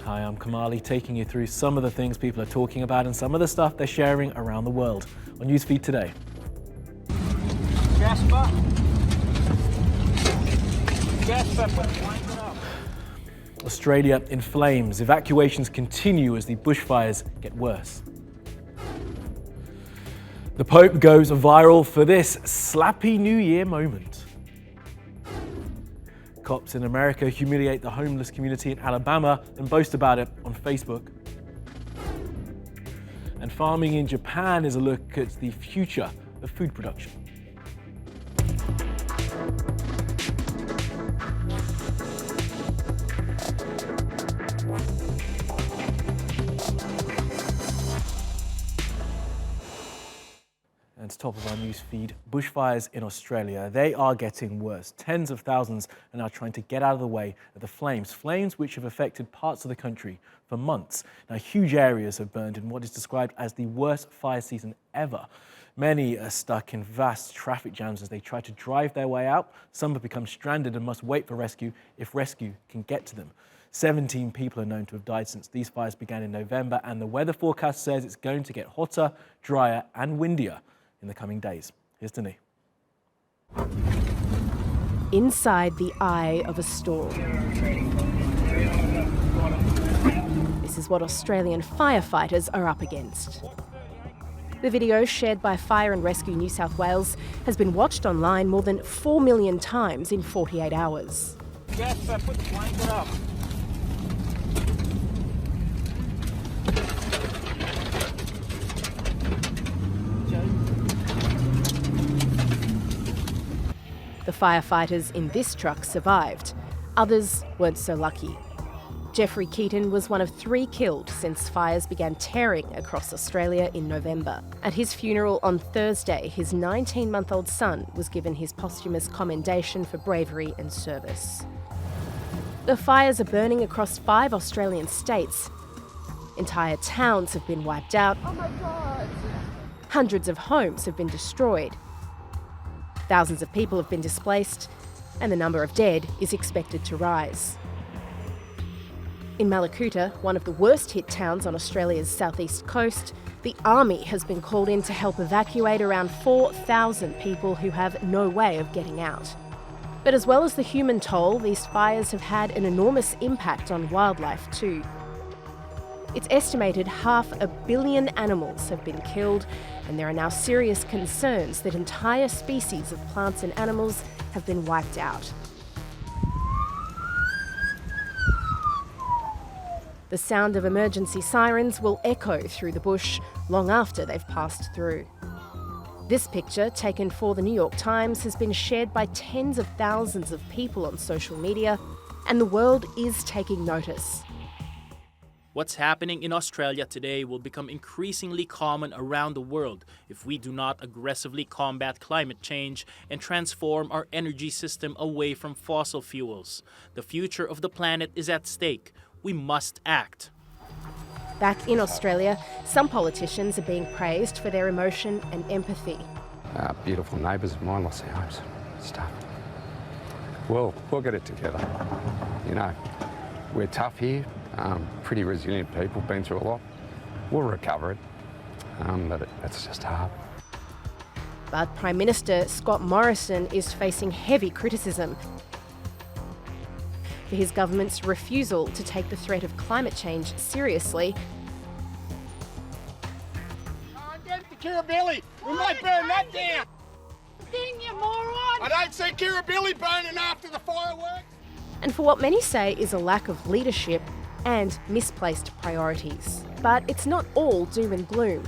Hi, I'm Kamali, taking you through some of the things people are talking about and some of the stuff they're sharing around the world on Newsfeed today. Jasper, Australia in flames. Evacuations continue as the bushfires get worse. The Pope goes viral for this slappy New Year moment. Cops in America humiliate the homeless community in Alabama and boast about it on Facebook. And farming in Japan is a look at the future of food production. And top of our news feed, bushfires in Australia. They are getting worse. Tens of thousands are now trying to get out of the way of the flames. Flames which have affected parts of the country for months. Now, huge areas have burned in what is described as the worst fire season ever. Many are stuck in vast traffic jams as they try to drive their way out. Some have become stranded and must wait for rescue if rescue can get to them. 17 people are known to have died since these fires began in November, and the weather forecast says it's going to get hotter, drier and windier in the coming days. Here's Denis. Inside the eye of a storm. This is what Australian firefighters are up against. The video, shared by Fire and Rescue New South Wales, has been watched online more than 4 million times in 48 hours. Jasper, put the blanket up. The firefighters in this truck survived. Others weren't so lucky. Jeffrey Keaton was one of 3 killed since fires began tearing across Australia in November. At his funeral on Thursday, his 19-month-old son was given his posthumous commendation for bravery and service. The fires are burning across 5 Australian states. Entire towns have been wiped out. Oh my God! Hundreds of homes have been destroyed. Thousands of people have been displaced, and the number of dead is expected to rise. In Malakuta, one of the worst-hit towns on Australia's southeast coast, the army has been called in to help evacuate around 4,000 people who have no way of getting out. But as well as the human toll, these fires have had an enormous impact on wildlife too. It's estimated 500 million animals have been killed, and there are now serious concerns that entire species of plants and animals have been wiped out. The sound of emergency sirens will echo through the bush long after they've passed through. This picture, taken for the New York Times, has been shared by tens of thousands of people on social media, and the world is taking notice. What's happening in Australia today will become increasingly common around the world if we do not aggressively combat climate change and transform our energy system away from fossil fuels. The future of the planet is at stake. We must act. Back in Australia, some politicians are being praised for their emotion and empathy. Beautiful neighbours of mine lost their homes. Stuff. We'll get it together. You know, we're tough here. Pretty resilient people, been through a lot. We'll recover it, but it's just hard. But Prime Minister Scott Morrison is facing heavy criticism for his government's refusal to take the threat of climate change seriously. Get it to Kirribilli. We might burn that down. Thing, you moron! I don't see Kirribilli burning after the fireworks. And for what many say is a lack of leadership and misplaced priorities. But it's not all doom and gloom.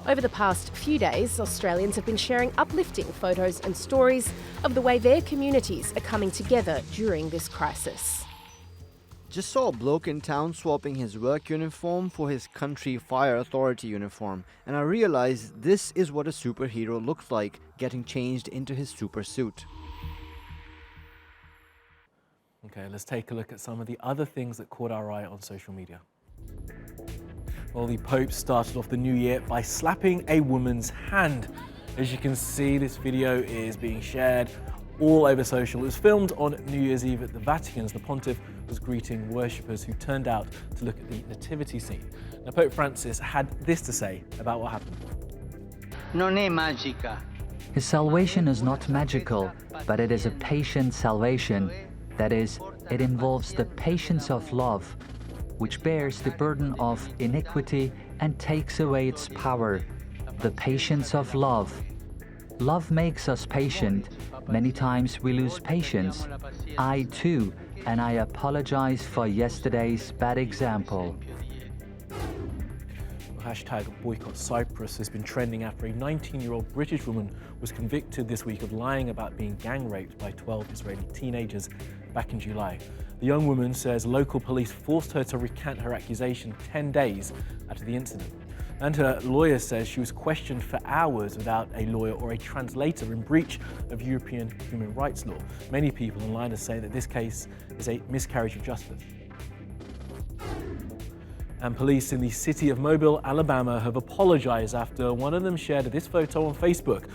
Over the past few days, Australians have been sharing uplifting photos and stories of the way their communities are coming together during this crisis. Just saw a bloke in town swapping his work uniform for his country fire authority uniform, and I realized this is what a superhero looks like, getting changed into his super suit. Okay, let's take a look at some of the other things that caught our eye on social media. Well, the Pope started off the new year by slapping a woman's hand. As you can see, this video is being shared all over social. It was filmed on New Year's Eve at the Vatican as the pontiff was greeting worshippers who turned out to look at the nativity scene. Now, Pope Francis had this to say about what happened. Non è magica. His salvation is not magical, but it is a patient salvation. That is, it involves the patience of love, which bears the burden of iniquity and takes away its power. The patience of love. Love makes us patient. Many times we lose patience. I too, and I apologize for yesterday's bad example. Hashtag boycott Cyprus has been trending after a 19-year-old British woman was convicted this week of lying about being gang raped by 12 Israeli teenagers back in July. The young woman says local police forced her to recant her accusation 10 days after the incident. And her lawyer says she was questioned for hours without a lawyer or a translator in breach of European human rights law. Many people online are saying that this case is a miscarriage of justice. And police in the city of Mobile, Alabama have apologized after one of them shared this photo on Facebook.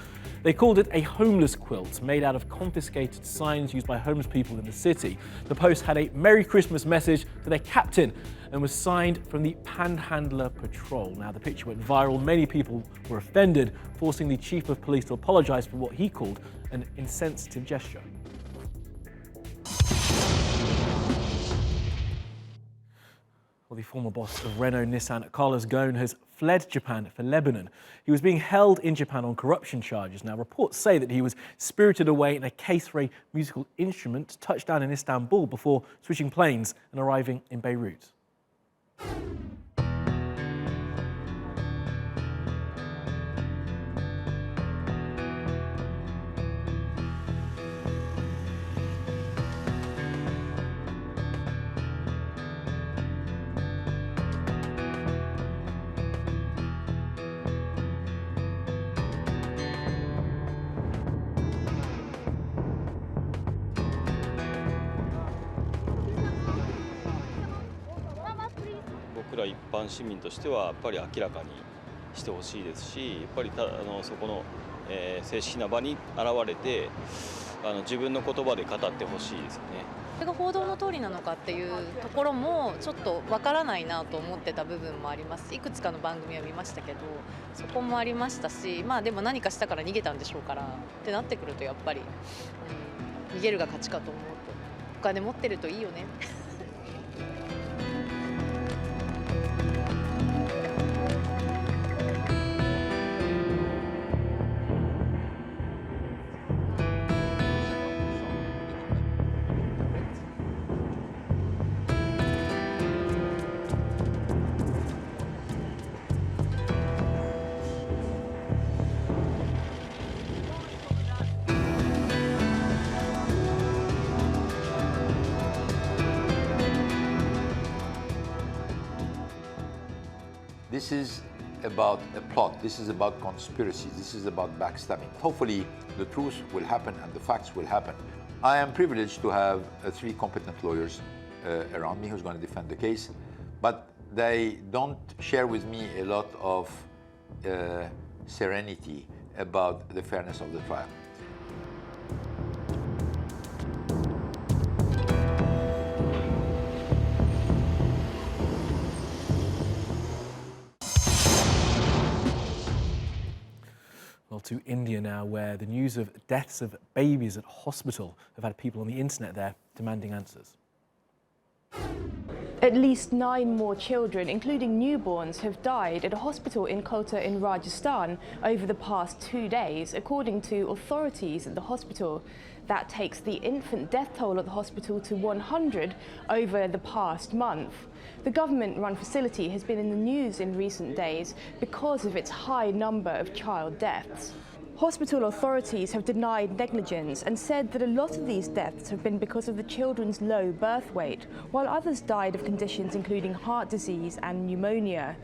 They called it a homeless quilt made out of confiscated signs used by homeless people in the city. The post had a Merry Christmas message to their captain and was signed from the Panhandler Patrol. Now, the picture went viral. Many people were offended, forcing the chief of police to apologize for what he called an insensitive gesture. Well, the former boss of Renault Nissan, Carlos Ghosn, has fled Japan for Lebanon. He was being held in Japan on corruption charges. Now, reports say that he was spirited away in a case for a musical instrument, touched down in Istanbul before switching planes and arriving in Beirut.僕ら一般市民としてはやっぱり明らかにしてほしいですし、やっぱりそこの、正式な場に現れて自分の言葉で語ってほしいですよね。それが報道の通りなのかっていうところもちょっとわからないなと思ってた部分もあります。いくつかの番組を見ましたけど、そこもありましたし、まあでも何かしたから逃げたんでしょうからってなってくるとやっぱり、逃げるが勝ちかと思うと、お金持ってるといいよね。This is about a plot, this is about conspiracy, this is about backstabbing. Hopefully the truth will happen and the facts will happen. I am privileged to have 3 competent lawyers around me who's going to defend the case, but they don't share with me a lot of serenity about the fairness of the trial. Well, to India now, where the news of deaths of babies at hospital have had people on the internet there demanding answers. At least 9 more children, including newborns, have died at a hospital in Kota in Rajasthan over the past 2 days, according to authorities at the hospital. That takes the infant death toll at the hospital to 100 over the past month. The government-run facility has been in the news in recent days because of its high number of child deaths. Hospital authorities have denied negligence and said that a lot of these deaths have been because of the children's low birth weight, while others died of conditions including heart disease and pneumonia.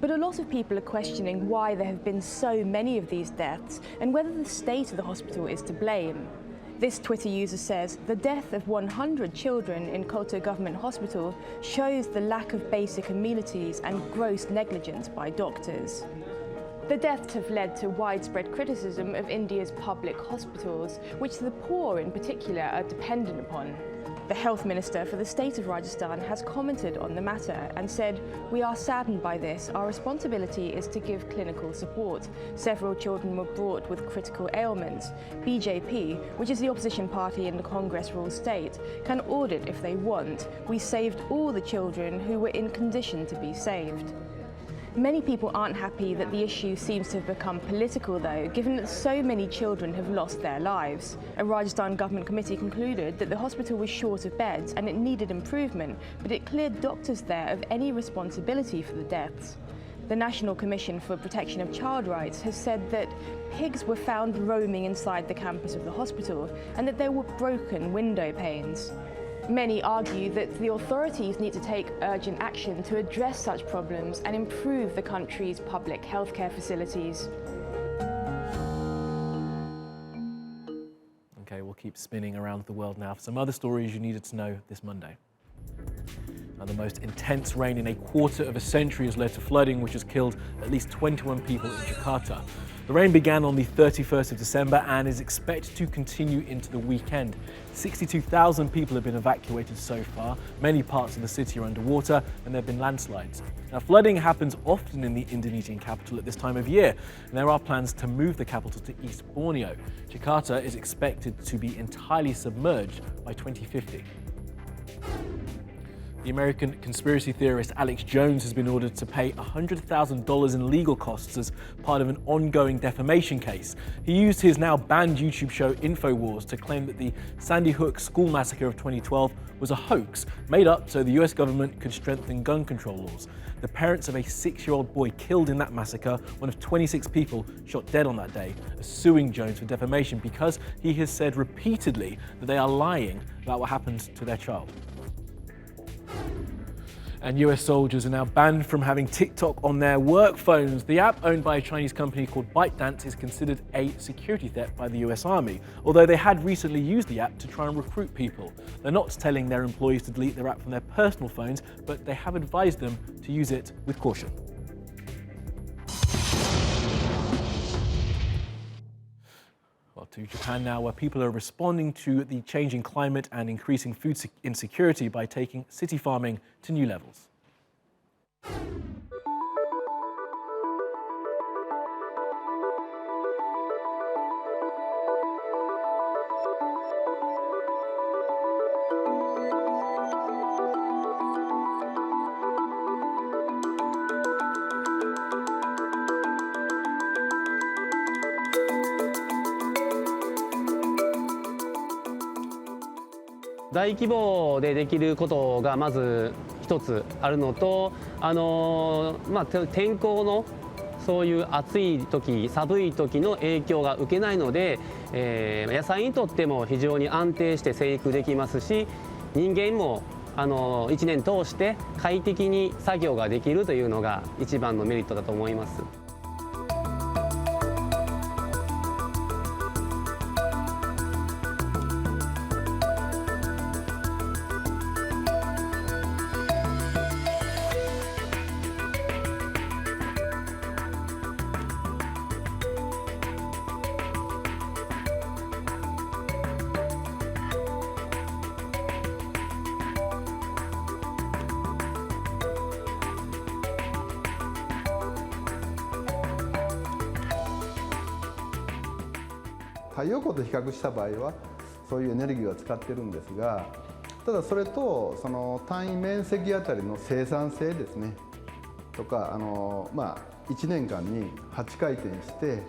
But a lot of people are questioning why there have been so many of these deaths and whether the state of the hospital is to blame. This Twitter user says the death of 100 children in Kota Government Hospital shows the lack of basic amenities and gross negligence by doctors. The deaths have led to widespread criticism of India's public hospitals, which the poor in particular are dependent upon. The Health Minister for the state of Rajasthan has commented on the matter and said, "We are saddened by this. Our responsibility is to give clinical support. Several children were brought with critical ailments. BJP, which is the opposition party in the Congress-ruled state, can audit if they want. We saved all the children who were in condition to be saved." Many people aren't happy that the issue seems to have become political though, given that so many children have lost their lives. A Rajasthan government committee concluded that the hospital was short of beds and it needed improvement, but it cleared doctors there of any responsibility for the deaths. The National Commission for Protection of Child Rights has said that pigs were found roaming inside the campus of the hospital and that there were broken window panes. Many argue that the authorities need to take urgent action to address such problems and improve the country's public healthcare facilities. Okay, we'll keep spinning around the world now for some other stories you needed to know this Monday. Now, the most intense rain in a quarter of a century has led to flooding, which has killed at least 21 people in Jakarta. The rain began on the 31st of December and is expected to continue into the weekend. 62,000 people have been evacuated so far. Many parts of the city are underwater and there have been landslides. Now, flooding happens often in the Indonesian capital at this time of year, and there are plans to move the capital to East Borneo. Jakarta is expected to be entirely submerged by 2050. The American conspiracy theorist Alex Jones has been ordered to pay $100,000 in legal costs as part of an ongoing defamation case. He used his now banned YouTube show InfoWars to claim that the Sandy Hook school massacre of 2012 was a hoax made up so the US government could strengthen gun control laws. The parents of a 6-year-old boy killed in that massacre, one of 26 people shot dead on that day, are suing Jones for defamation because he has said repeatedly that they are lying about what happened to their child. And US soldiers are now banned from having TikTok on their work phones. The app, owned by a Chinese company called ByteDance, is considered a security threat by the US Army, although they had recently used the app to try and recruit people. They're not telling their employees to delete their app from their personal phones, but they have advised them to use it with caution. Well, to Japan now, where people are responding to the changing climate and increasing food insecurity by taking city farming to new levels. 大規模でできることがまず一つあるのと、天候のそういう暑い時、寒い時の影響が受けないので、野菜にとっても非常に安定して生育できますし、人間も1年通して快適に作業ができるというのが一番のメリットだと思います。太陽光と比較した場合はそういうエネルギーを使ってるんですが、ただそれとその単位面積あたりの生産性ですねとか1年間に8回転して、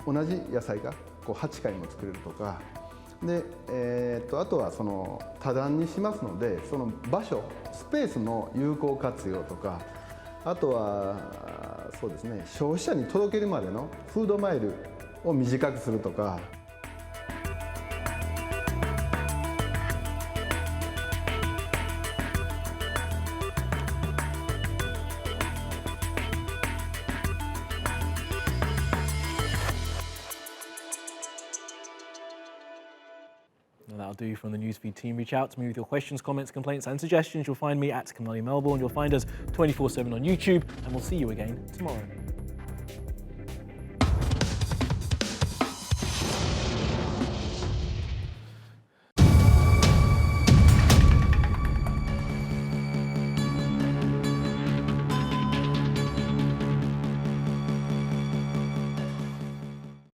同じ野菜がこう8回も作れるとかで、あとはその多段にしますので、その場所スペースの有効活用とか、あとはそうですね、消費者に届けるまでのフードマイルを短くするとか。That'll do from the Newsfeed team. Reach out to me with your questions, comments, complaints and suggestions. You'll find me at Kamali Melbourne. You'll find us 24/7 on YouTube, and we'll see you again tomorrow.